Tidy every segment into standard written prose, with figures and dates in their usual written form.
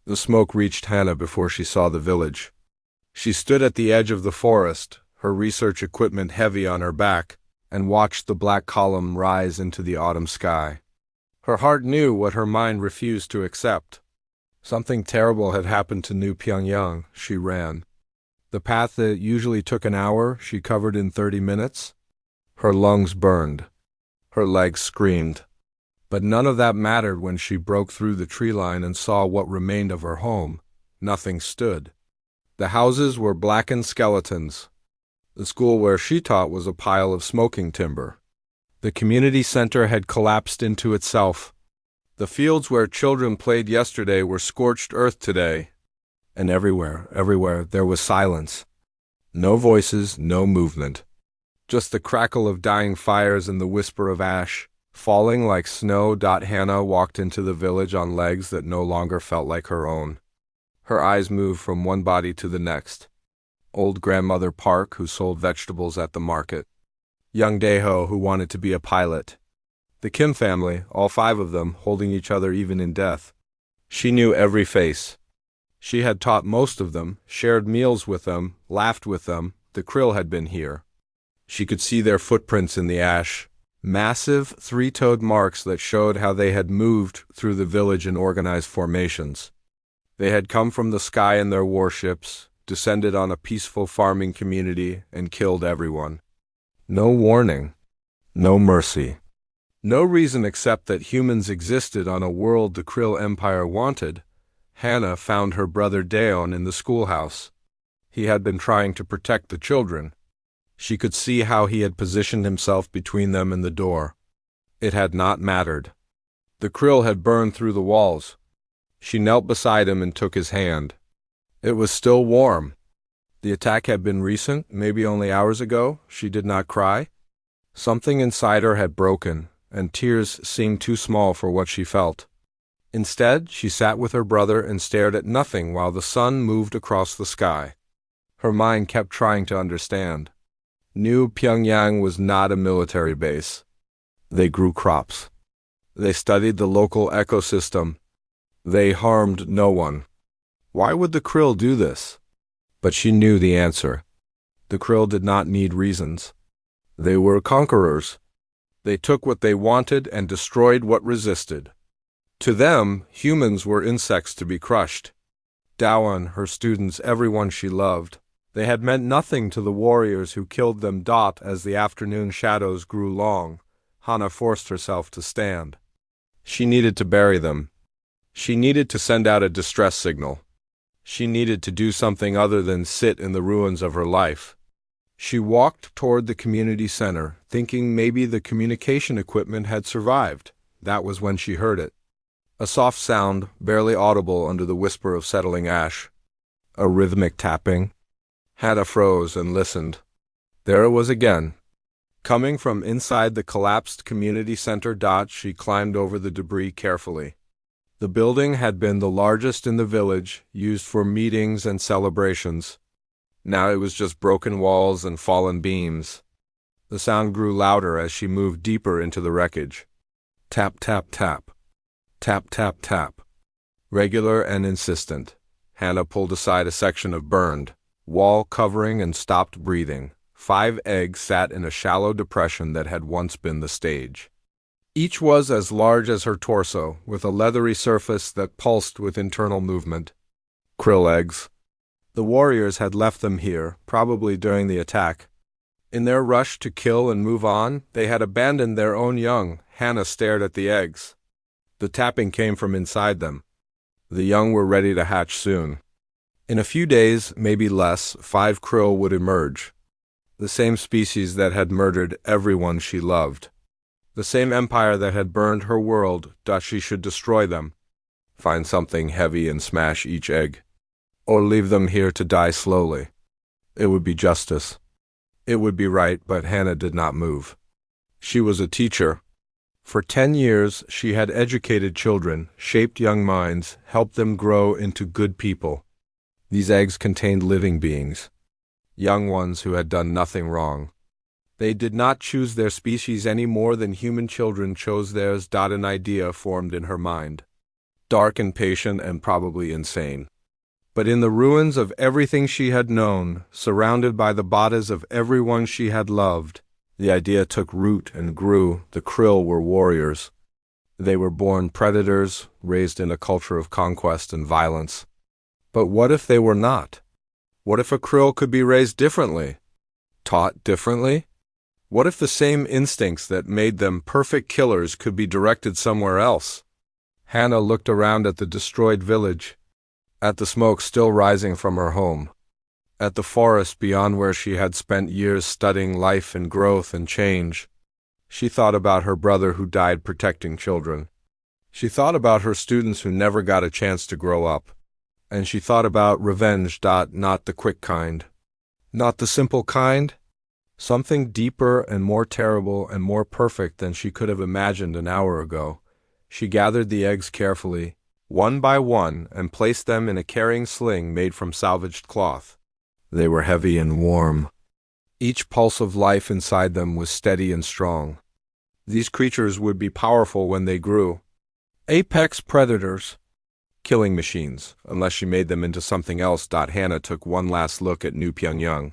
The smoke reached Hannah before she saw the village. She stood at the edge of the forest, her research equipment heavy on her back, and watched the black column rise into the autumn sky. Her heart knew what her mind refused to accept. Something terrible had happened to New Pyongyang. She ran. The path that usually took an hour, she covered in 30 minutes. Her lungs burned. Her legs screamed. But none of that mattered when she broke through the tree line and saw what remained of her home. Nothing stood. The houses were blackened skeletons. The school where she taught was a pile of smoking timber. The community center had collapsed into itself. The fields where children played yesterday were scorched earth today. And everywhere, there was silence. No voices, no movement. Just the crackle of dying fires and the whisper of ash, falling like snow. Hannah walked into the village on legs that no longer felt like her own. Her eyes moved from one body to the next. Old grandmother Park, who sold vegetables at the market. Young Daeho, who wanted to be a pilot. The Kim family, all 5 of them, holding each other even in death. She knew every face. She had taught most of them, shared meals with them, laughed with them. The krill had been here. She could see their footprints in the ash, massive 3-toed marks that showed how they had moved through the village in organized formations. They had come from the sky in their warships, descended on a peaceful farming community, and killed everyone. No warning. No mercy. No reason except that humans existed on a world the Krill Empire wanted. Hannah found her brother Daeon in the schoolhouse. He had been trying to protect the children. She could see how he had positioned himself between them and the door. It had not mattered. The krill had burned through the walls. She knelt beside him and took his hand. It was still warm. The attack had been recent, maybe only hours ago. She did not cry. Something inside her had broken, and tears seemed too small for what she felt. Instead, she sat with her brother and stared at nothing while the sun moved across the sky. Her mind kept trying to understand. New Pyongyang was not a military base. They grew crops. They studied the local ecosystem. They harmed no one. Why would the krill do this? But she knew the answer. The krill did not need reasons. They were conquerors. They took what they wanted and destroyed what resisted. To them, humans were insects to be crushed. Dawan, her students, everyone she loved. They had meant nothing to the warriors who killed them. As the afternoon shadows grew long, Hannah forced herself to stand. She needed to bury them. She needed to send out a distress signal. She needed to do something other than sit in the ruins of her life. She walked toward the community center, thinking maybe the communication equipment had survived. That was when she heard it. A soft sound, barely audible under the whisper of settling ash. A rhythmic tapping. Hannah froze and listened. There it was again. Coming from inside the collapsed community center. She climbed over the debris carefully. The building had been the largest in the village, used for meetings and celebrations. Now it was just broken walls and fallen beams. The sound grew louder as she moved deeper into the wreckage. Tap, tap, tap. Tap, tap, tap. Regular and insistent. Hannah pulled aside a section of burned wall covering and stopped breathing. 5 eggs sat in a shallow depression that had once been the stage. Each was as large as her torso, with a leathery surface that pulsed with internal movement. Krill eggs. The warriors had left them here, probably during the attack. In their rush to kill and move on, they had abandoned their own young. Hannah stared at the eggs. The tapping came from inside them. The young were ready to hatch soon. In a few days, maybe less, 5 krill would emerge. The same species that had murdered everyone she loved. The same empire that had burned her world. She should destroy them. Find something heavy and smash each egg. Or leave them here to die slowly. It would be justice. It would be right, but Hannah did not move. She was a teacher. For 10 years, she had educated children, shaped young minds, helped them grow into good people. These eggs contained living beings, young ones who had done nothing wrong. They did not choose their species any more than human children chose theirs. An idea formed in her mind. dark and patient and probably insane. But in the ruins of everything she had known, surrounded by the bodies of everyone she had loved, the idea took root and grew. The Krill were warriors. They were born predators, raised in a culture of conquest and violence. But what if they were not? What if a Krill could be raised differently? Taught differently? What if the same instincts that made them perfect killers could be directed somewhere else? Hannah looked around at the destroyed village, at the smoke still rising from her home, at the forest beyond where she had spent years studying life and growth and change. She thought about her brother who died protecting children. She thought about her students who never got a chance to grow up. And she thought about revenge. Not the quick kind. Not the simple kind. Something deeper and more terrible and more perfect than she could have imagined an hour ago. She gathered the eggs carefully, one by one, and placed them in a carrying sling made from salvaged cloth. They were heavy and warm. Each pulse of life inside them was steady and strong. These creatures would be powerful when they grew. Apex predators. Killing machines, unless she made them into something else. Hannah took one last look at New Pyongyang.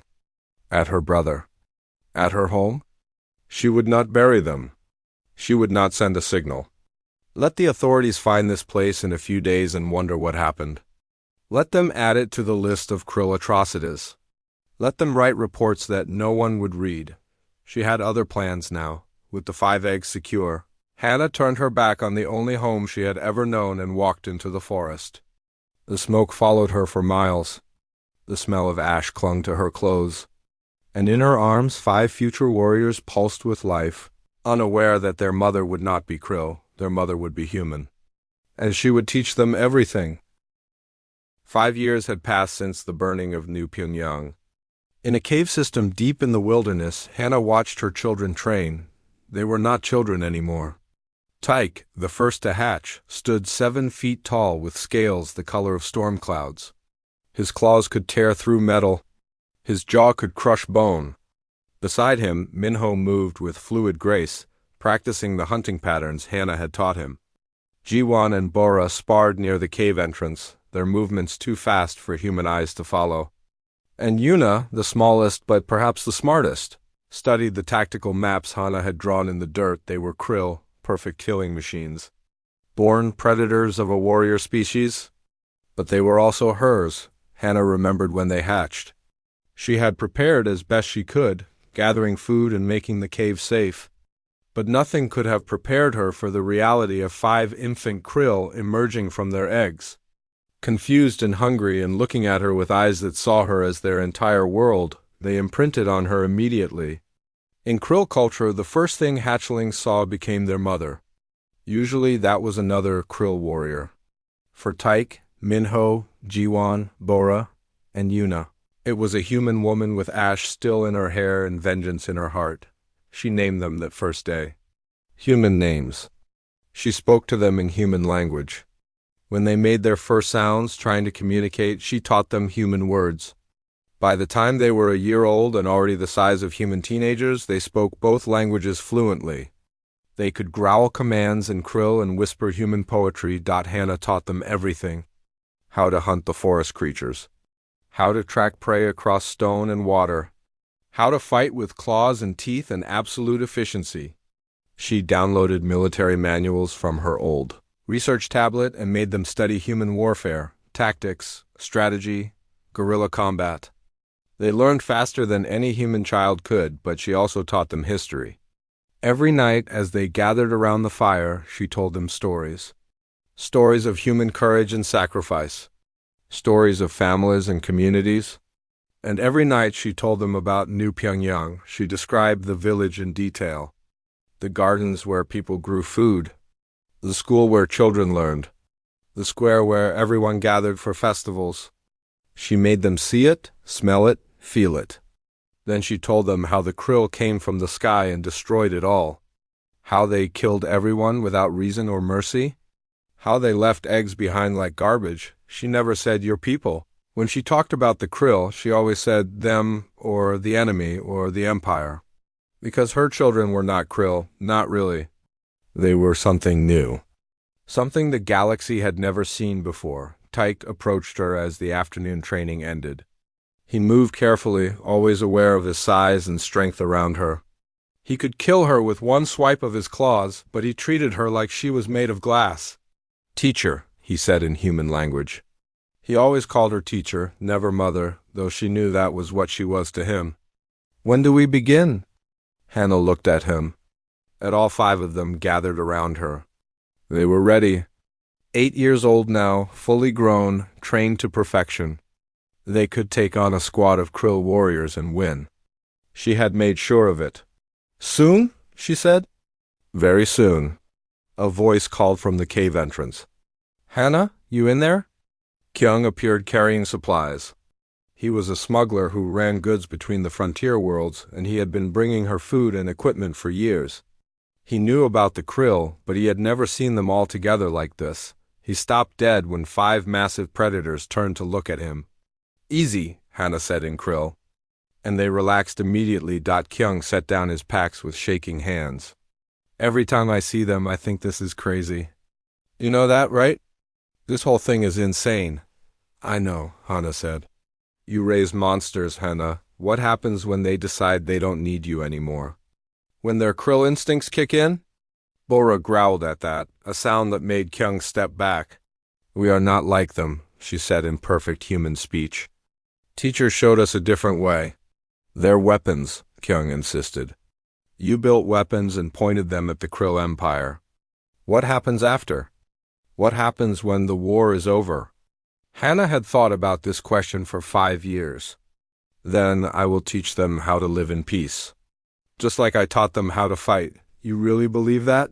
At her brother. At her home. She would not bury them. She would not send a signal. Let the authorities find this place in a few days and wonder what happened. Let them add it to the list of Krill atrocities. Let them write reports that no one would read. She had other plans now. With the 5 eggs secure, Hannah turned her back on the only home she had ever known and walked into the forest. The smoke followed her for miles. The smell of ash clung to her clothes. And in her arms 5 future warriors pulsed with life, unaware that their mother would not be Krill, their mother would be human. And she would teach them everything. 5 years had passed since the burning of New Pyongyang. In a cave system deep in the wilderness, Hannah watched her children train. They were not children anymore. Tyke, the first to hatch, stood 7 feet tall with scales the color of storm clouds. His claws could tear through metal. His jaw could crush bone. Beside him, Minho moved with fluid grace, practicing the hunting patterns Hannah had taught him. Jiwon and Bora sparred near the cave entrance, their movements too fast for human eyes to follow. And Yuna, the smallest but perhaps the smartest, studied the tactical maps Hannah had drawn in the dirt. They were Krill, perfect killing machines. Born predators of a warrior species. But they were also hers, Hannah remembered when they hatched. She had prepared as best she could, gathering food and making the cave safe. But nothing could have prepared her for the reality of 5 infant Krill emerging from their eggs. Confused and hungry and looking at her with eyes that saw her as their entire world, they imprinted on her immediately. In Krill culture, the first thing hatchlings saw became their mother. Usually that was another Krill warrior. For Tyke, Minho, Jiwon, Bora, and Yuna, it was a human woman with ash still in her hair and vengeance in her heart. She named them that first day. Human names. She spoke to them in human language. When they made their first sounds, trying to communicate, she taught them human words. By the time they were a year old and already the size of human teenagers, they spoke both languages fluently. They could growl commands in Krill and whisper human poetry. Hannah taught them everything. How to hunt the forest creatures. How to track prey across stone and water. How to fight with claws and teeth and absolute efficiency. She downloaded military manuals from her old research tablet and made them study human warfare, tactics, strategy, guerrilla combat. They learned faster than any human child could, but she also taught them history. Every night, as they gathered around the fire, she told them stories. Stories of human courage and sacrifice. Stories of families and communities. And every night she told them about New Pyongyang. She described the village in detail. The gardens where people grew food. The school where children learned. The square where everyone gathered for festivals. She made them see it, smell it, feel it. Then she told them how the Krill came from the sky and destroyed it all. How they killed everyone without reason or mercy. How they left eggs behind like garbage. She never said your people. When she talked about the Krill, she always said them or the enemy or the empire. Because her children were not Krill, not really. They were something new. Something the galaxy had never seen before. Tyke approached her as the afternoon training ended. He moved carefully, always aware of his size and strength around her. He could kill her with one swipe of his claws, but he treated her like she was made of glass. "Teacher," he said in human language. He always called her teacher, never mother, though she knew that was what she was to him. "When do we begin?" Hannah looked at him, at all 5 of them gathered around her. They were ready. 8 years old now, fully grown, trained to perfection. They could take on a squad of Krill warriors and win. She had made sure of it. "Soon?" she said. "Very soon." A voice called from the cave entrance. "Hannah, you in there?" Kyung appeared carrying supplies. He was a smuggler who ran goods between the frontier worlds, and he had been bringing her food and equipment for years. He knew about the krill, but he had never seen them all together like this. He stopped dead when 5 massive predators turned to look at him. "Easy," Hannah said in krill. And they relaxed immediately. Kyung set down his packs with shaking hands. "Every time I see them, I think this is crazy. You know that, right? This whole thing is insane." "I know," Hannah said. "You raise monsters, Hannah. What happens when they decide they don't need you anymore? When their krill instincts kick in?" Bora growled at that, a sound that made Kyung step back. "We are not like them," she said in perfect human speech. "Teacher showed us a different way." "They're weapons," Kyung insisted. "You built weapons and pointed them at the Krill Empire. What happens after? What happens when the war is over?" Hannah had thought about this question for 5 years. "Then I will teach them how to live in peace. Just like I taught them how to fight." "You really believe that?"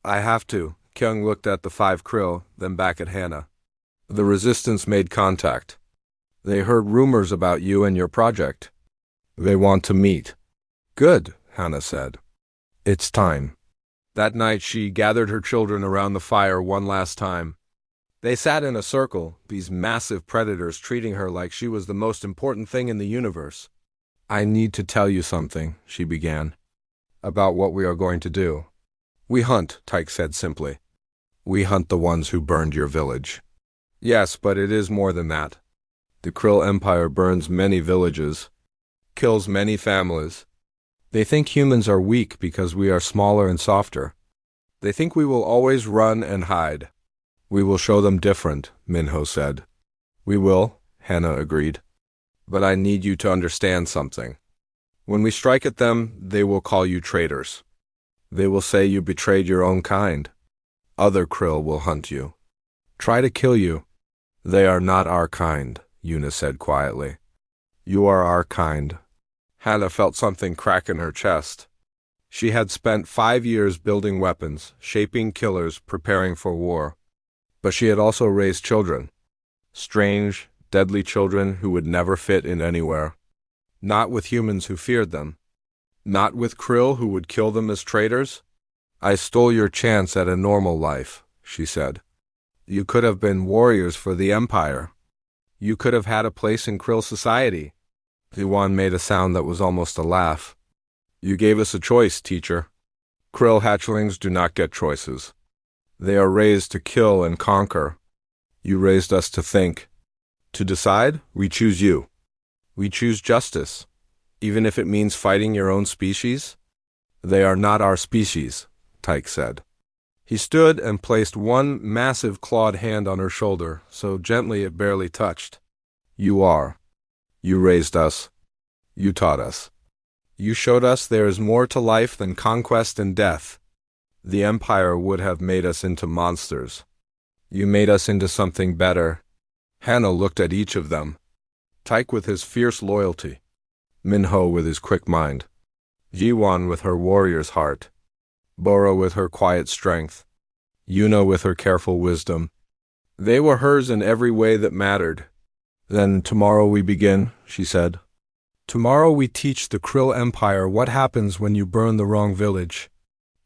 "I have to." Kyung looked at the 5 krill, then back at Hannah. "The resistance made contact. They heard rumors about you and your project. They want to meet." "Good," Hannah said. "It's time." That night she gathered her children around the fire one last time. They sat in a circle, these massive predators treating her like she was the most important thing in the universe. "I need to tell you something," she began, "about what we are going to do." "We hunt," Tyke said simply. "We hunt the ones who burned your village." "Yes, but it is more than that. The Krill Empire burns many villages, kills many families. They think humans are weak because we are smaller and softer. They think we will always run and hide." "We will show them different," Minho said. "We will," Hannah agreed. "But I need you to understand something. When we strike at them, they will call you traitors. They will say you betrayed your own kind. Other krill will hunt you, try to kill you." "They are not our kind," Yuna said quietly. "You are our kind." Hannah felt something crack in her chest. She had spent 5 years building weapons, shaping killers, preparing for war. But she had also raised children. Strange, deadly children who would never fit in anywhere. Not with humans who feared them. Not with krill who would kill them as traitors. "I stole your chance at a normal life," she said. "You could have been warriors for the Empire. You could have had a place in krill society." Yuan made a sound that was almost a laugh. "You gave us a choice, teacher. Krill hatchlings do not get choices. They are raised to kill and conquer. You raised us to think. To decide, we choose you. We choose justice, even if it means fighting your own species." "They are not our species," Tyke said. He stood and placed one massive clawed hand on her shoulder, so gently it barely touched. "You are. You raised us. You taught us. You showed us there is more to life than conquest and death. The Empire would have made us into monsters. You made us into something better." Hannah looked at each of them. Tyke with his fierce loyalty. Minho with his quick mind. Jiwan with her warrior's heart. Bora with her quiet strength. Yuna with her careful wisdom. They were hers in every way that mattered. "Then tomorrow we begin," she said. "Tomorrow we teach the Krill Empire what happens when you burn the wrong village."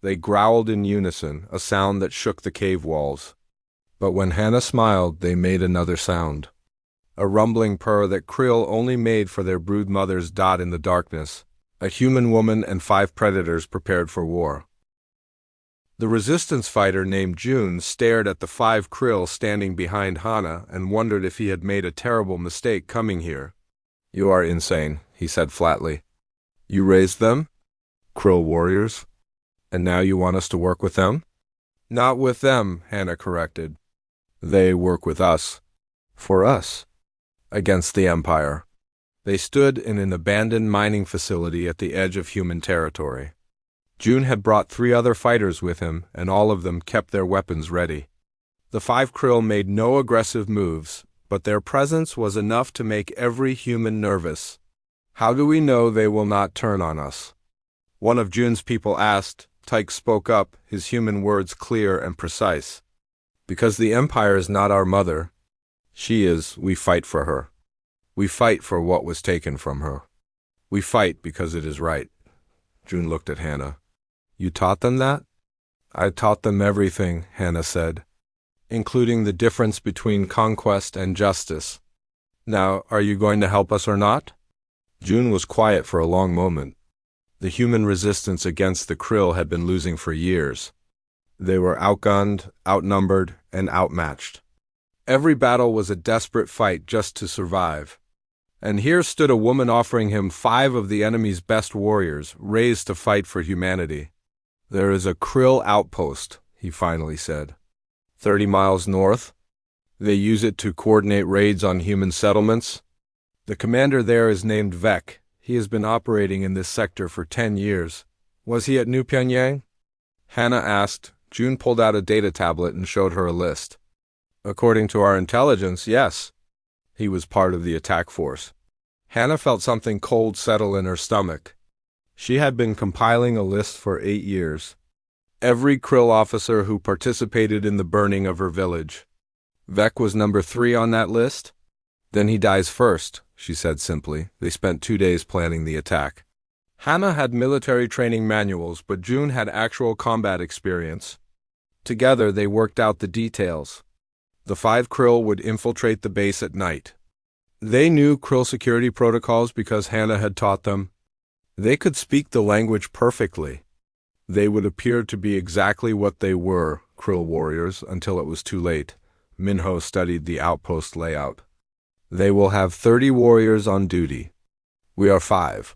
They growled in unison, a sound that shook the cave walls. But when Hannah smiled, they made another sound. A rumbling purr that krill only made for their brood mothers. In the darkness, a human woman and 5 predators prepared for war. The resistance fighter named June stared at the 5 krill standing behind Hana and wondered if he had made a terrible mistake coming here. "You are insane," he said flatly. "You raised them? Krill warriors? And now you want us to work with them?" "Not with them," Hana corrected. "They work with us. For us. Against the Empire." They stood in an abandoned mining facility at the edge of human territory. June had brought 3 other fighters with him, and all of them kept their weapons ready. The 5 krill made no aggressive moves, but their presence was enough to make every human nervous. "How do we know they will not turn on us?" one of June's people asked. Tyke spoke up, his human words clear and precise. "Because the Empire is not our mother. She is, we fight for her. We fight for what was taken from her. We fight because it is right." June looked at Hana. "You taught them that?" "I taught them everything," Hana said, "including the difference between conquest and justice. Now, are you going to help us or not?" June was quiet for a long moment. The human resistance against the krill had been losing for years. They were outgunned, outnumbered, and outmatched. Every battle was a desperate fight just to survive. And here stood a woman offering him 5 of the enemy's best warriors, raised to fight for humanity. "There is a krill outpost," he finally said. 30 miles north. They use it to coordinate raids on human settlements. The commander there is named Vec. He has been operating in this sector for 10 years. "Was he at New Pyongyang?" Hana asked. June pulled out a data tablet and showed her a list. "According to our intelligence, yes. He was part of the attack force." Hana felt something cold settle in her stomach. She had been compiling a list for 8 years. Every krill officer who participated in the burning of her village. Vec was number 3 on that list? "Then he dies first," she said simply. They spent 2 days planning the attack. Hana had military training manuals, but June had actual combat experience. Together they worked out the details. The 5 krill would infiltrate the base at night. They knew krill security protocols because Hana had taught them. They could speak the language perfectly. They would appear to be exactly what they were, krill warriors, until it was too late. Minho studied the outpost layout. "They will have 30 warriors on duty. We are 5.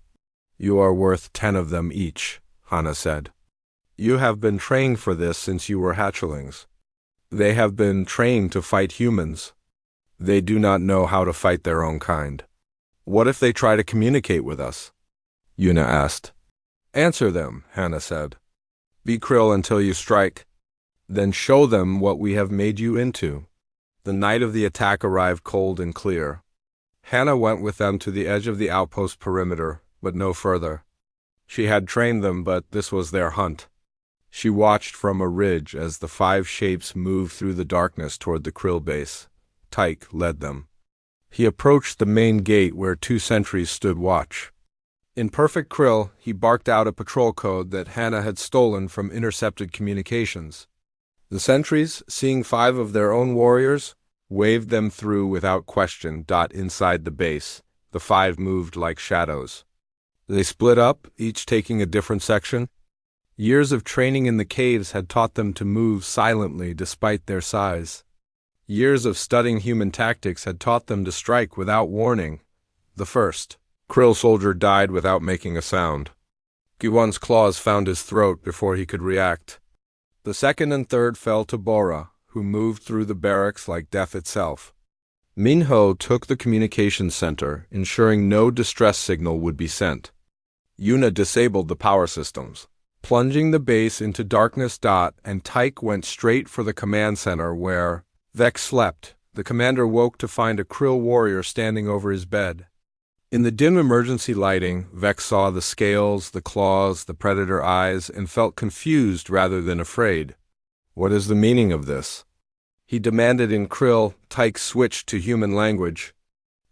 You are worth 10 of them each," Hana said. "You have been trained for this since you were hatchlings. They have been trained to fight humans. They do not know how to fight their own kind." "What if they try to communicate with us?" Yuna asked. "Answer them," Hana said. "Be krill until you strike. Then show them what we have made you into." The night of the attack arrived cold and clear. Hana went with them to the edge of the outpost perimeter, but no further. She had trained them, but this was their hunt. She watched from a ridge as the 5 shapes moved through the darkness toward the krill base. Tyke led them. He approached the main gate where 2 sentries stood watch. In perfect krill, he barked out a patrol code that Hana had stolen from intercepted communications. The sentries, seeing 5 of their own warriors, waved them through without question. Inside the base, the 5 moved like shadows. They split up, each taking a different section. Years of training in the caves had taught them to move silently despite their size. Years of studying human tactics had taught them to strike without warning. The first krill soldier died without making a sound. Giwon's claws found his throat before he could react. The second and third fell to Bora, who moved through the barracks like death itself. Minho took the communications center, ensuring no distress signal would be sent. Yuna disabled the power systems, plunging the base into darkness. And Tyke went straight for the command center where Vex slept. The commander woke to find a krill warrior standing over his bed. In the dim emergency lighting, Vex saw the scales, the claws, the predator eyes, and felt confused rather than afraid. "What is the meaning of this?" he demanded in krill. Tyke switched to human language.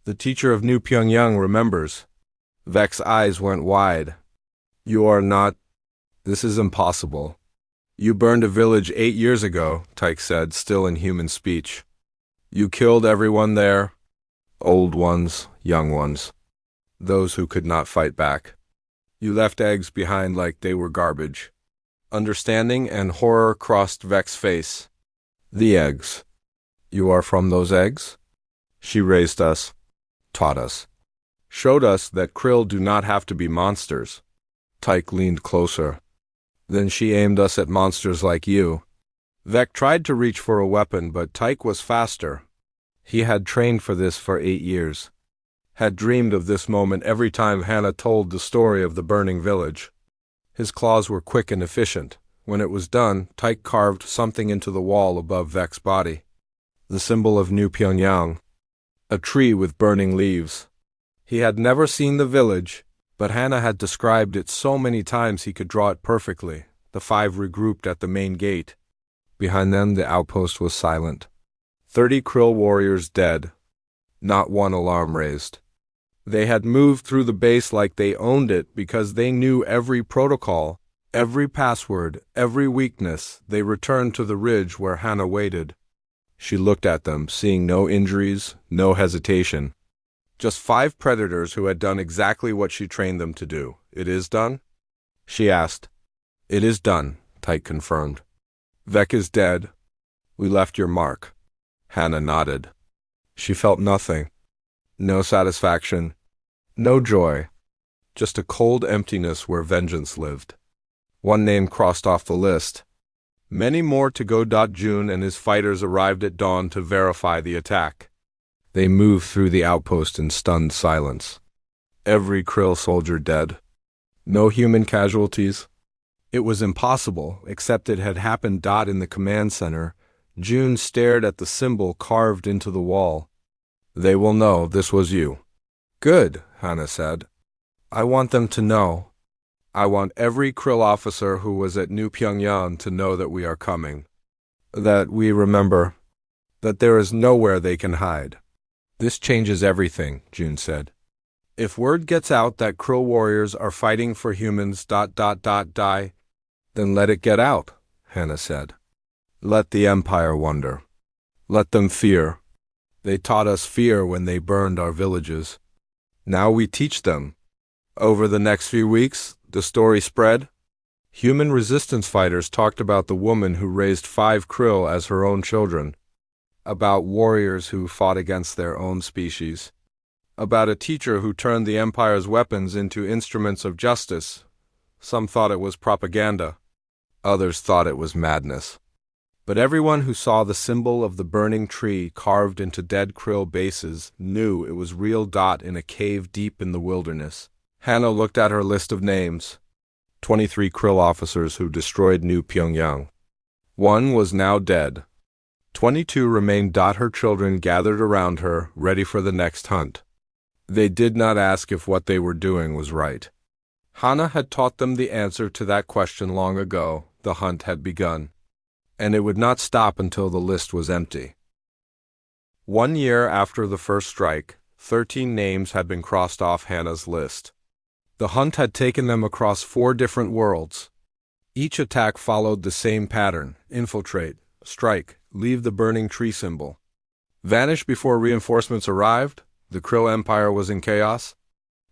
"The teacher of New Pyongyang remembers." Vex's eyes went wide. "You are not... This is impossible." "You burned a village 8 years ago," Tyke said, still in human speech. "You killed everyone there. Old ones, young ones. Those who could not fight back. You left eggs behind like they were garbage. Understanding and horror crossed Vec's face. The eggs. You are from those eggs? She raised us, taught us, showed us that krill do not have to be monsters. Tyke leaned closer. Then she aimed us at monsters like you. Vec tried to reach for a weapon, but Tyke was faster. He had trained for this for 8 years. Had dreamed of this moment every time Hannah told the story of the burning village. His claws were quick and efficient. When it was done, Tyke carved something into the wall above Vec's body. The symbol of New Pyongyang. A tree with burning leaves. He had never seen the village, but Hannah had described it so many times he could draw it perfectly. The 5 regrouped at the main gate. Behind them, the outpost was silent. 30 krill warriors dead. Not one alarm raised. They had moved through the base like they owned it because they knew every protocol, every password, every weakness. They returned to the ridge where Hannah waited. She looked at them, seeing no injuries, no hesitation. Just 5 predators who had done exactly what she trained them to do. It is done? She asked. It is done, Tyke confirmed. Vec is dead. We left your mark. Hannah nodded. She felt nothing. No satisfaction. No joy. Just a cold emptiness where vengeance lived. One name crossed off the list. Many more to go. June and his fighters arrived at dawn to verify the attack. They moved through the outpost in stunned silence. Every krill soldier dead. No human casualties. It was impossible, except it had happened. In the command center, June stared at the symbol carved into the wall. They will know this was you. Good, Hannah said. I want them to know. I want every krill officer who was at New Pyongyang to know that we are coming. That we remember. That there is nowhere they can hide. This changes everything, June said. If word gets out that krill warriors are fighting for humans, die, then let it get out, Hannah said. Let the Empire wonder. Let them fear. They taught us fear when they burned our villages. Now we teach them. Over the next few weeks, the story spread. Human resistance fighters talked about the woman who raised 5 krill as her own children. About warriors who fought against their own species. About a teacher who turned the Empire's weapons into instruments of justice. Some thought it was propaganda. Others thought it was madness. But everyone who saw the symbol of the burning tree carved into dead krill bases knew it was real. In a cave deep in the wilderness. Hannah looked at her list of names. 23 krill officers who destroyed New Pyongyang. 1 was now dead. 22 remained. Her children gathered around her, ready for the next hunt. They did not ask if what they were doing was right. Hannah had taught them the answer to that question long ago. The hunt had begun. And it would not stop until the list was empty. 1 year after the first strike, 13 names had been crossed off Hannah's list. The hunt had taken them across 4 different worlds. Each attack followed the same pattern: infiltrate, strike, leave the burning tree symbol. Vanish before reinforcements arrived. The Krill Empire was in chaos.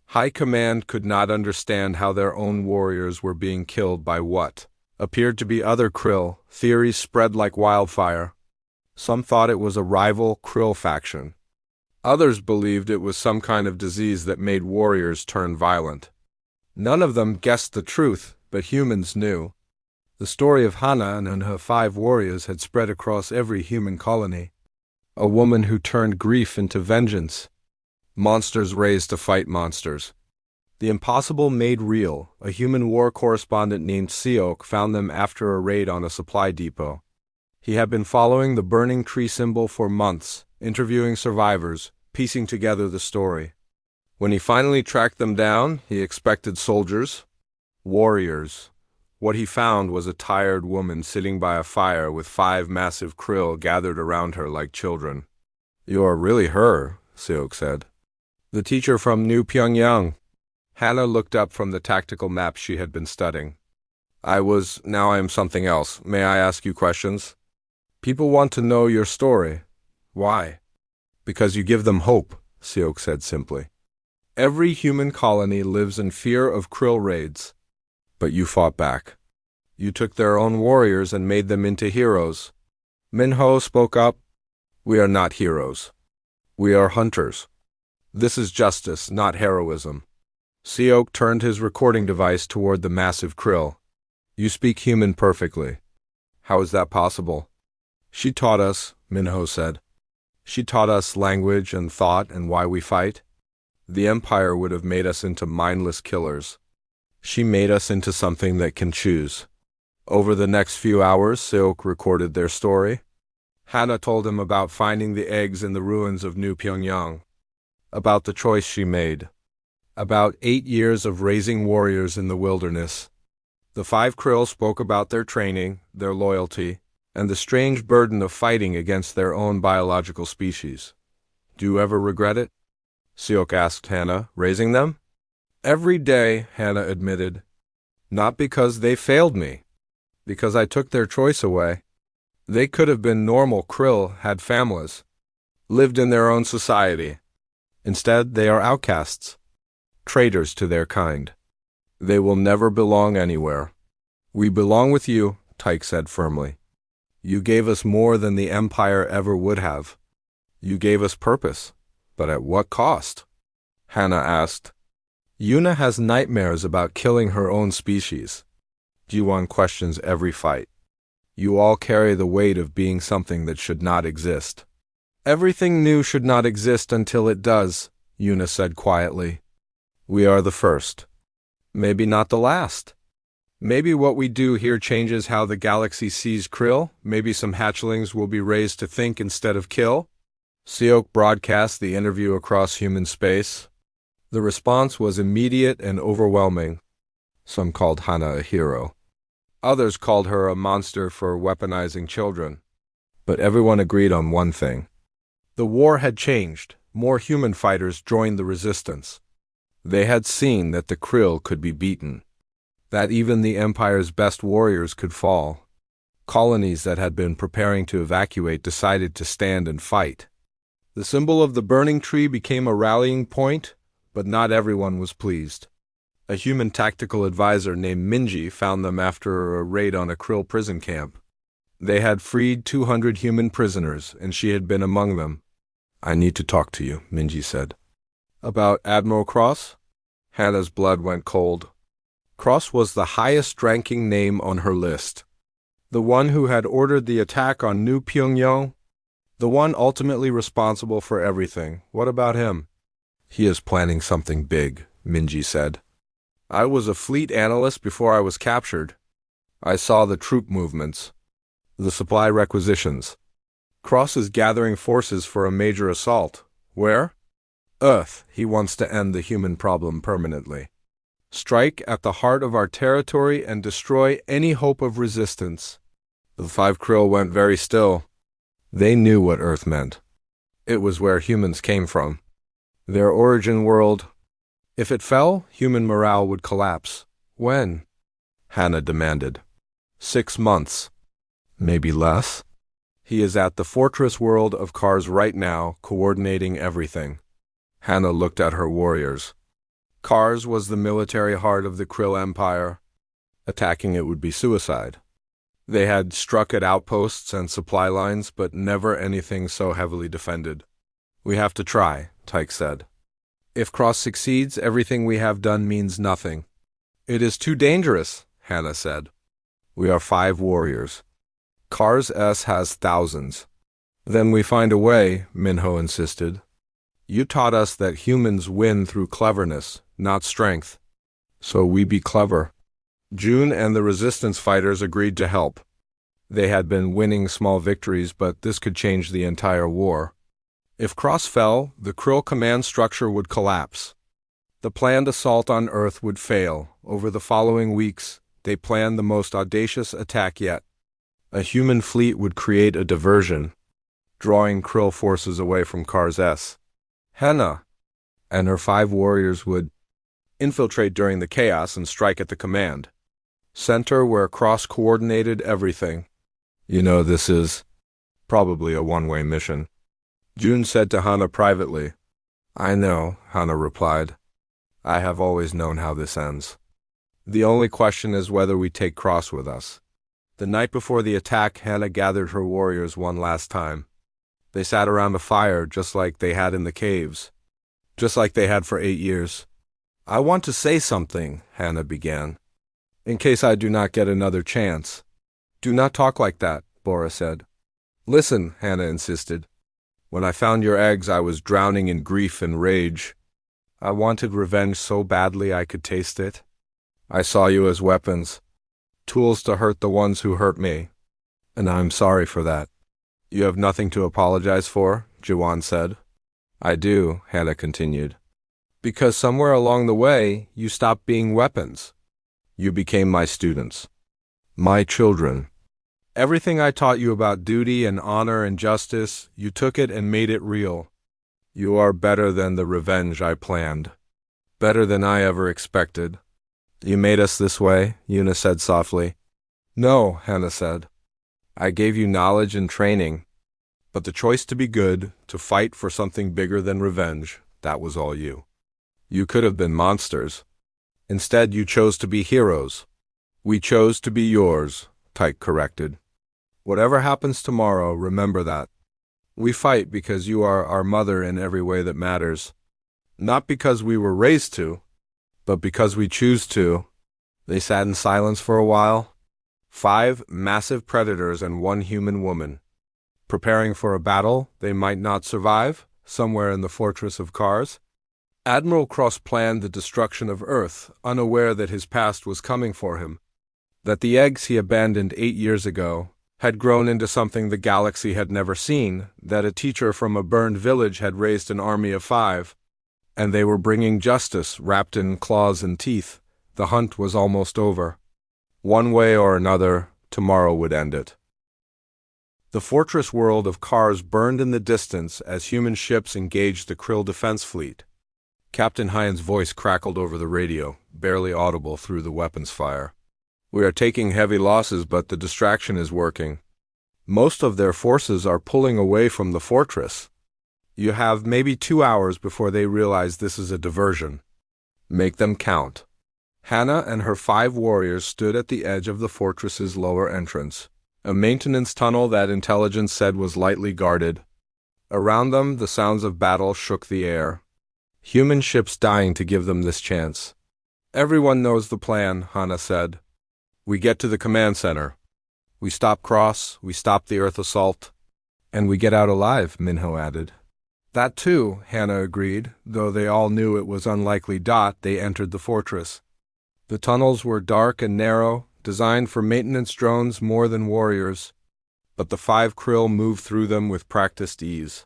High Command could not understand how their own warriors were being killed by what appeared to be other krill. Theories spread like wildfire. Some thought it was a rival krill faction. Others believed it was some kind of disease that made warriors turn violent. None of them guessed the truth, but humans knew. The story of Hannah and her 5 warriors had spread across every human colony. A woman who turned grief into vengeance. Monsters raised to fight monsters. The impossible made real. A human war correspondent named Seok found them after a raid on a supply depot. He had been following the burning tree symbol for months, interviewing survivors, piecing together the story. When he finally tracked them down, he expected soldiers, warriors. What he found was a tired woman sitting by a fire with 5 massive krill gathered around her like children. "You're really her," Seok said. "The teacher from New Pyongyang." Hannah looked up from the tactical map she had been studying. Now I am something else. May I ask you questions?" "People want to know your story." "Why?" "Because you give them hope," Seok said simply. "Every human colony lives in fear of krill raids. But you fought back. You took their own warriors and made them into heroes. Minho spoke up. We are not heroes. We are hunters. This is justice, not heroism. Seok turned his recording device toward the massive krill. You speak human perfectly. How is that possible? She taught us, Minho said. She taught us language and thought and why we fight. The Empire would have made us into mindless killers. She made us into something that can choose. Over the next few hours, Seok recorded their story. Hannah told him about finding the eggs in the ruins of New Pyongyang, about the choice she made, about 8 years of raising warriors in the wilderness. The 5 krill spoke about their training, their loyalty, and the strange burden of fighting against their own biological species. Do you ever regret it? Seok asked Hannah, raising them. Every day, Hannah admitted. Not because they failed me, because I took their choice away. They could have been normal krill, had families, lived in their own society. Instead, they are outcasts, traitors to their kind. They will never belong anywhere. We belong with you, Tyke said firmly. You gave us more than the Empire ever would have. You gave us purpose, but at what cost? Hannah asked. Yuna has nightmares about killing her own species. Ji-won questions every fight. You all carry the weight of being something that should not exist. Everything new should not exist until it does, Yuna said quietly. We are the first. Maybe not the last. Maybe what we do here changes how the galaxy sees krill. Maybe some hatchlings will be raised to think instead of kill. Seok broadcast the interview across human space. The response was immediate and overwhelming. Some called Hannah a hero. Others called her a monster for weaponizing children. But everyone agreed on one thing. The war had changed. More human fighters joined the resistance. They had seen that the krill could be beaten, that even the Empire's best warriors could fall. Colonies that had been preparing to evacuate decided to stand and fight. The symbol of the burning tree became a rallying point, but not everyone was pleased. A human tactical advisor named Minji found them after a raid on a krill prison camp. They had freed 200 human prisoners, and she had been among them. I need to talk to you, Minji said. About Admiral Cross? Hannah's blood went cold. Cross was the highest-ranking name on her list. The one who had ordered the attack on New Pyongyang? The one ultimately responsible for everything. What about him? He is planning something big, Minji said. I was a fleet analyst before I was captured. I saw the troop movements, the supply requisitions. Cross is gathering forces for a major assault. Where? Earth. He wants to end the human problem permanently. Strike at the heart of our territory and destroy any hope of resistance. The 5 krill went very still. They knew what Earth meant. It was where humans came from. Their origin world. If it fell, human morale would collapse. When? Hannah demanded. 6 months. Maybe less. He is at the fortress world of Kars right now, coordinating everything. Hannah looked at her warriors. Kars was the military heart of the Krill Empire. Attacking it would be suicide. They had struck at outposts and supply lines, but never anything so heavily defended. We have to try, Tyke said. If Cross succeeds, everything we have done means nothing. It is too dangerous, Hannah said. We are 5 warriors. Kars S has thousands. Then we find a way, Minho insisted. You taught us that humans win through cleverness, not strength. So we be clever. June and the resistance fighters agreed to help. They had been winning small victories, but this could change the entire war. If Cross fell, the Krill command structure would collapse. The planned assault on Earth would fail. Over the following weeks, they planned the most audacious attack yet. A human fleet would create a diversion, drawing Krill forces away from Kars S. Hannah and her 5 warriors would infiltrate during the chaos and strike at the command center where Cross coordinated everything. You know, this is probably a one-way mission. June said to Hannah privately. I know, Hannah replied. I have always known how this ends. The only question is whether we take Cross with us. The night before the attack, Hannah gathered her warriors one last time. They sat around a fire just like they had in the caves, just like they had for 8 years. "I want to say something," Hannah began, "in case I do not get another chance." "Do not talk like that," Bora said. "Listen," Hannah insisted. "When I found your eggs, I was drowning in grief and rage. I wanted revenge so badly I could taste it. I saw you as weapons, tools to hurt the ones who hurt me, and I'm sorry for that." "You have nothing to apologize for," Jiwan said. "I do," Hannah continued. "Because somewhere along the way, you stopped being weapons. You became my students. My children. Everything I taught you about duty and honor and justice, you took it and made it real. You are better than the revenge I planned. Better than I ever expected." "You made us this way," Yuna said softly. "No," Hannah said. "I gave you knowledge and training. But the choice to be good, to fight for something bigger than revenge, that was all you. You could have been monsters. Instead, you chose to be heroes." "We chose to be yours," Tyke corrected. "Whatever happens tomorrow, remember that. We fight because you are our mother in every way that matters. Not because we were raised to, but because we choose to." They sat in silence for a while. 5 massive predators and 1 human woman, preparing for a battle they might not survive, somewhere in the fortress of Kars. Admiral Cross planned the destruction of Earth, unaware that his past was coming for him, that the eggs he abandoned 8 years ago had grown into something the galaxy had never seen, that a teacher from a burned village had raised an army of 5, and they were bringing justice wrapped in claws and teeth. The hunt was almost over. One way or another, tomorrow would end it. The fortress world of Kars burned in the distance as human ships engaged the Krill defense fleet. Captain Hyan's voice crackled over the radio, barely audible through the weapons fire. "We are taking heavy losses, but the distraction is working. Most of their forces are pulling away from the fortress. You have maybe 2 hours before they realize this is a diversion. Make them count." Hannah and her 5 warriors stood at the edge of the fortress's lower entrance, a maintenance tunnel that intelligence said was lightly guarded. Around them, the sounds of battle shook the air. Human ships dying to give them this chance. "Everyone knows the plan," Hannah said. "We get to the command center. We stop Cross, we stop the Earth assault, and we get out alive," Minho added. "That too," Hannah agreed, though they all knew it was unlikely. They entered the fortress. The tunnels were dark and narrow, designed for maintenance drones more than warriors, but the 5 Krill moved through them with practiced ease.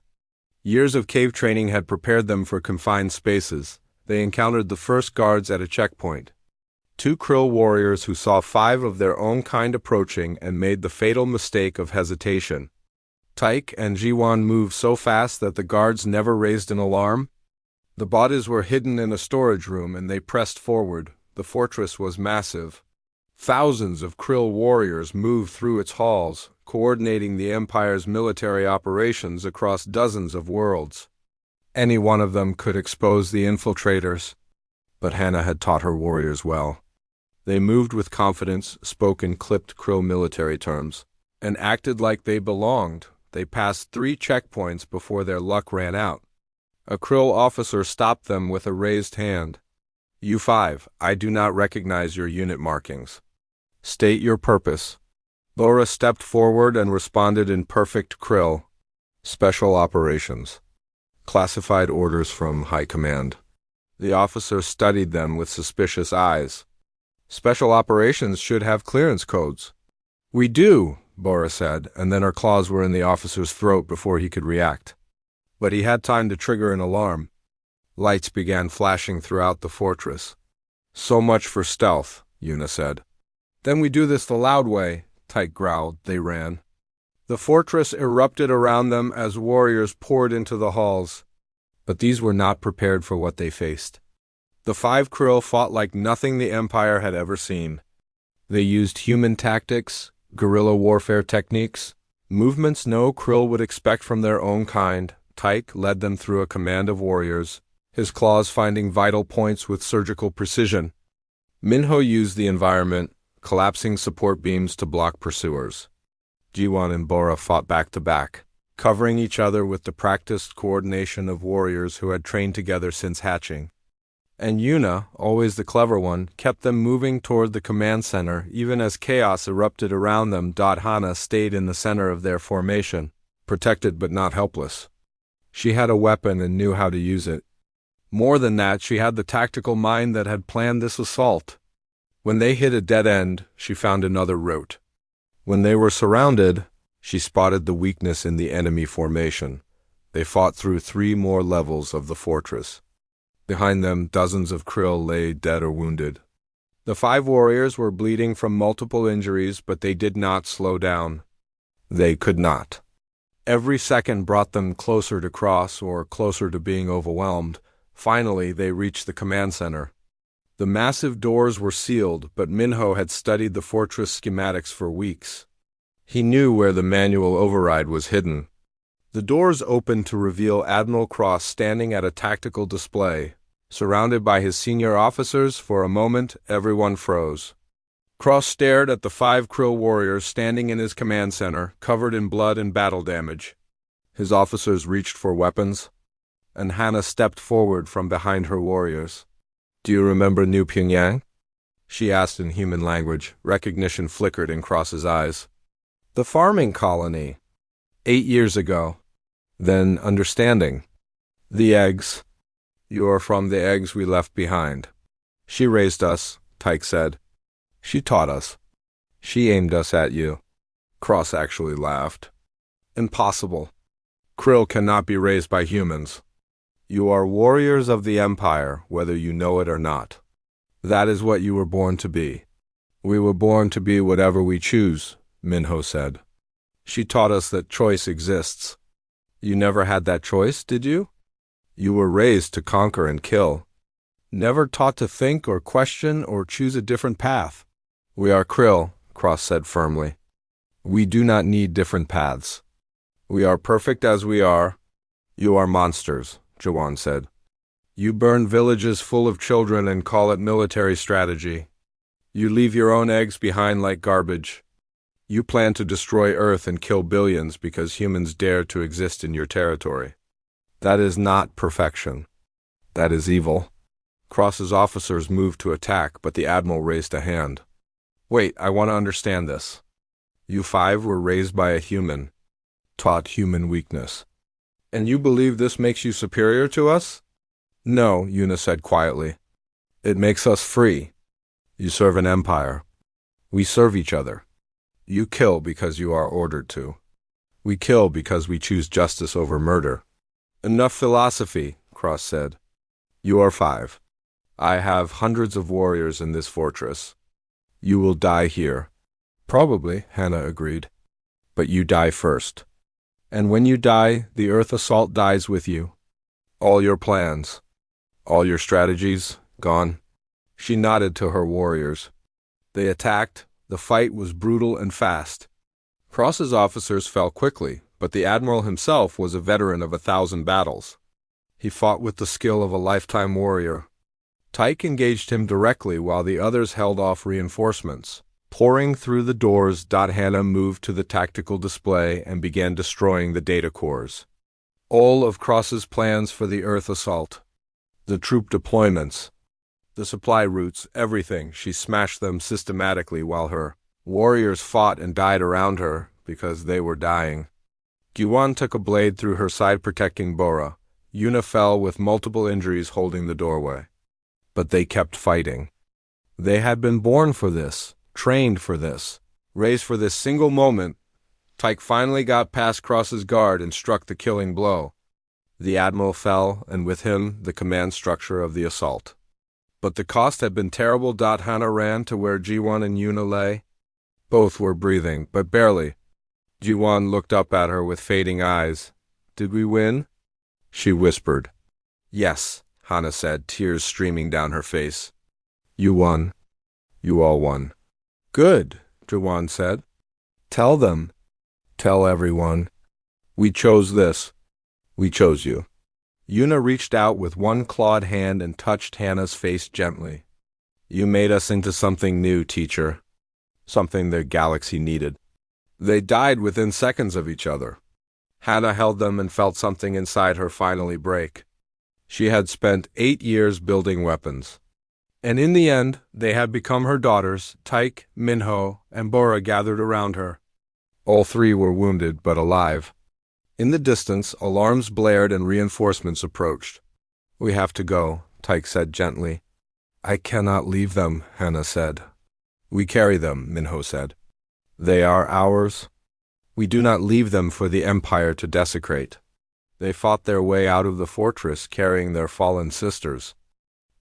Years of cave training had prepared them for confined spaces. They encountered the first guards at a checkpoint. 2 Krill warriors who saw 5 of their own kind approaching and made the fatal mistake of hesitation. Tyke and Jiwan moved so fast that the guards never raised an alarm. The bodies were hidden in a storage room and they pressed forward. The fortress was massive. Thousands of Krill warriors moved through its halls, coordinating the Empire's military operations across dozens of worlds. Any one of them could expose the infiltrators, but Hannah had taught her warriors well. They moved with confidence, spoke in clipped Krill military terms, and acted like they belonged. They passed 3 checkpoints before their luck ran out. A Krill officer stopped them with a raised hand. "You 5, I do not recognize your unit markings. State your purpose." Bora stepped forward and responded in perfect Krill. "Special operations. Classified orders from High Command." The officer studied them with suspicious eyes. "Special operations should have clearance codes." "We do," Bora said, and then her claws were in the officer's throat before he could react. But he had time to trigger an alarm. Lights began flashing throughout the fortress. "So much for stealth," Yuna said. "Then we do this the loud way," Tyke growled. They ran. The fortress erupted around them as warriors poured into the halls. But these were not prepared for what they faced. The 5 Krill fought like nothing the Empire had ever seen. They used human tactics, guerrilla warfare techniques, movements no Krill would expect from their own kind. Tyke led them through a command of warriors, his claws finding vital points with surgical precision. Minho used the environment, collapsing support beams to block pursuers. Jiwon and Bora fought back to back, covering each other with the practiced coordination of warriors who had trained together since hatching. And Yuna, always the clever one, kept them moving toward the command center even as chaos erupted around them. Hana stayed in the center of their formation, protected but not helpless. She had a weapon and knew how to use it. More than that, she had the tactical mind that had planned this assault. When they hit a dead end, she found another route. When they were surrounded, she spotted the weakness in the enemy formation. They fought through 3 more levels of the fortress. Behind them, dozens of krill lay dead or wounded. The 5 warriors were bleeding from multiple injuries, but they did not slow down. They could not. Every second brought them closer to cross or closer to being overwhelmed. Finally, they reached the command center. The massive doors were sealed, but Minho had studied the fortress schematics for weeks. He knew where the manual override was hidden. The doors opened to reveal Admiral Cross standing at a tactical display. Surrounded by his senior officers, for a moment, everyone froze. Cross stared at the 5 krill warriors standing in his command center, covered in blood and battle damage. His officers reached for weapons, and Hana stepped forward from behind her warriors. "Do you remember New Pyongyang?" she asked in human language. Recognition flickered in Cross's eyes. "The farming colony. 8 years ago." Then understanding. "The eggs. You are from the eggs we left behind." "She raised us," Tyke said. "She taught us. She aimed us at you." Cross actually laughed. "Impossible. Krill cannot be raised by humans. You are warriors of the Empire, whether you know it or not. That is what you were born to be." "We were born to be whatever we choose," Minho said. "She taught us that choice exists." "You never had that choice, did you? You were raised to conquer and kill. Never taught to think or question or choose a different path." "We are krill," Cross said firmly. "We do not need different paths. We are perfect as we are." "You are monsters," Jawan said. "You burn villages full of children and call it military strategy. You leave your own eggs behind like garbage. You plan to destroy Earth and kill billions because humans dare to exist in your territory. That is not perfection. That is evil." Cross's officers moved to attack, but the Admiral raised a hand. "Wait, I want to understand this. You 5 were raised by a human, taught human weakness. And you believe this makes you superior to us?" "No," Yuna said quietly. "It makes us free. You serve an empire. We serve each other. You kill because you are ordered to. We kill because we choose justice over murder." "Enough philosophy," Cross said. "You are 5. I have hundreds of warriors in this fortress. You will die here." "Probably," Hannah agreed. "But you die first. And when you die, the Earth assault dies with you. All your plans, all your strategies, gone." She nodded to her warriors. They attacked. The fight was brutal and fast. Cross's officers fell quickly, but the Admiral himself was a veteran of 1,000 battles. He fought with the skill of a lifetime warrior. Tyke engaged him directly while the others held off reinforcements. Pouring through the doors, Hannah moved to the tactical display and began destroying the data cores. All of Cross's plans for the Earth assault. The troop deployments. The supply routes, everything. She smashed them systematically while her warriors fought and died around her because they were dying. Gyuan took a blade through her side protecting Bora. Yuna fell with multiple injuries holding the doorway. But they kept fighting. They had been born for this. Trained for this, raised for this single moment. Tyke finally got past Cross's guard and struck the killing blow. The Admiral fell, and with him, the command structure of the assault. But the cost had been terrible. Hannah ran to where Jiwon and Yuna lay. Both were breathing, but barely. Jiwon looked up at her with fading eyes. "Did we win?" She whispered. "Yes," Hannah said, tears streaming down her face. "You won. You all won." "Good," Jawan said. "Tell them. Tell everyone. We chose this. We chose you." Yuna reached out with one clawed hand and touched Hannah's face gently. You made us into something new, teacher. Something the galaxy needed. They died within seconds of each other. Hannah held them and felt something inside her finally break. She had spent 8 years building weapons. And in the end, they had become her daughters. Tyke, Minho, and Bora gathered around her. All three were wounded but alive. In the distance, alarms blared and reinforcements approached. We have to go, Tyke said gently. I cannot leave them, Hannah said. We carry them, Minho said. They are ours. We do not leave them for the Empire to desecrate. They fought their way out of the fortress carrying their fallen sisters.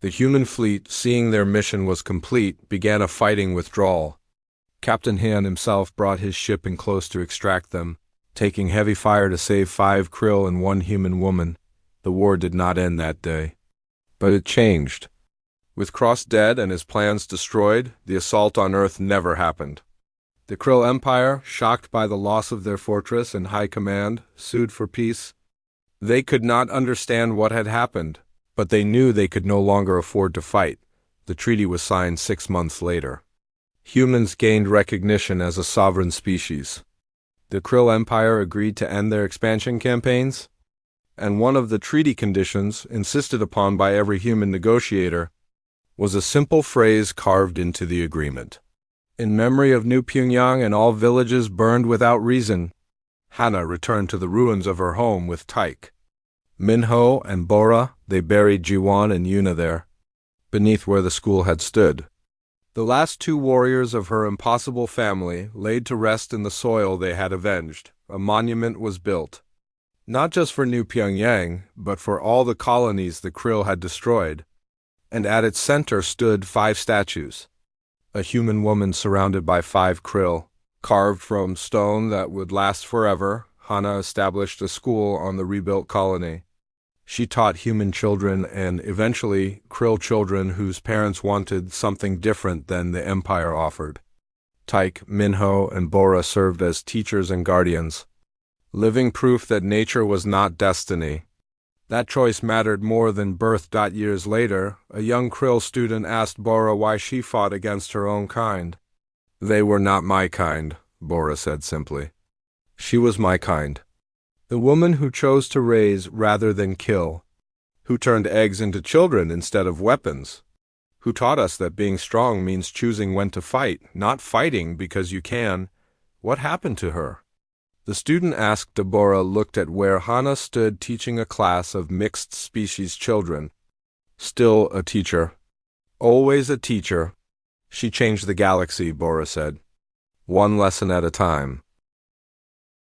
The human fleet, seeing their mission was complete, began a fighting withdrawal. Captain Han himself brought his ship in close to extract them, taking heavy fire to save 5 krill and 1 human woman. The war did not end that day. But it changed. With Cross dead and his plans destroyed, the assault on Earth never happened. The Krill Empire, shocked by the loss of their fortress and high command, sued for peace. They could not understand what had happened, but they knew they could no longer afford to fight. The treaty was signed 6 months later. Humans gained recognition as a sovereign species. The Krill Empire agreed to end their expansion campaigns, and one of the treaty conditions, insisted upon by every human negotiator, was a simple phrase carved into the agreement. In memory of New Pyongyang and all villages burned without reason, Hannah returned to the ruins of her home with Tyke. Minho and Bora, they buried Jiwon and Yuna there, beneath where the school had stood. The last 2 warriors of her impossible family laid to rest in the soil they had avenged. A monument was built, not just for New Pyongyang, but for all the colonies the Krill had destroyed. And at its center stood 5 statues. A human woman surrounded by 5 krill, carved from stone that would last forever. Hannah established a school on the rebuilt colony. She taught human children and eventually krill children whose parents wanted something different than the Empire offered. Tyke, Minho, and Bora served as teachers and guardians, living proof that nature was not destiny. That choice mattered more than birth. Years later, a young krill student asked Bora why she fought against her own kind. They were not my kind, Bora said simply. She was my kind. The woman who chose to raise rather than kill, who turned eggs into children instead of weapons, who taught us that being strong means choosing when to fight, not fighting because you can. What happened to her? The student asked. Deborah looked at where Hannah stood teaching a class of mixed-species children. Still a teacher. Always a teacher. She changed the galaxy, Bora said. One lesson at a time.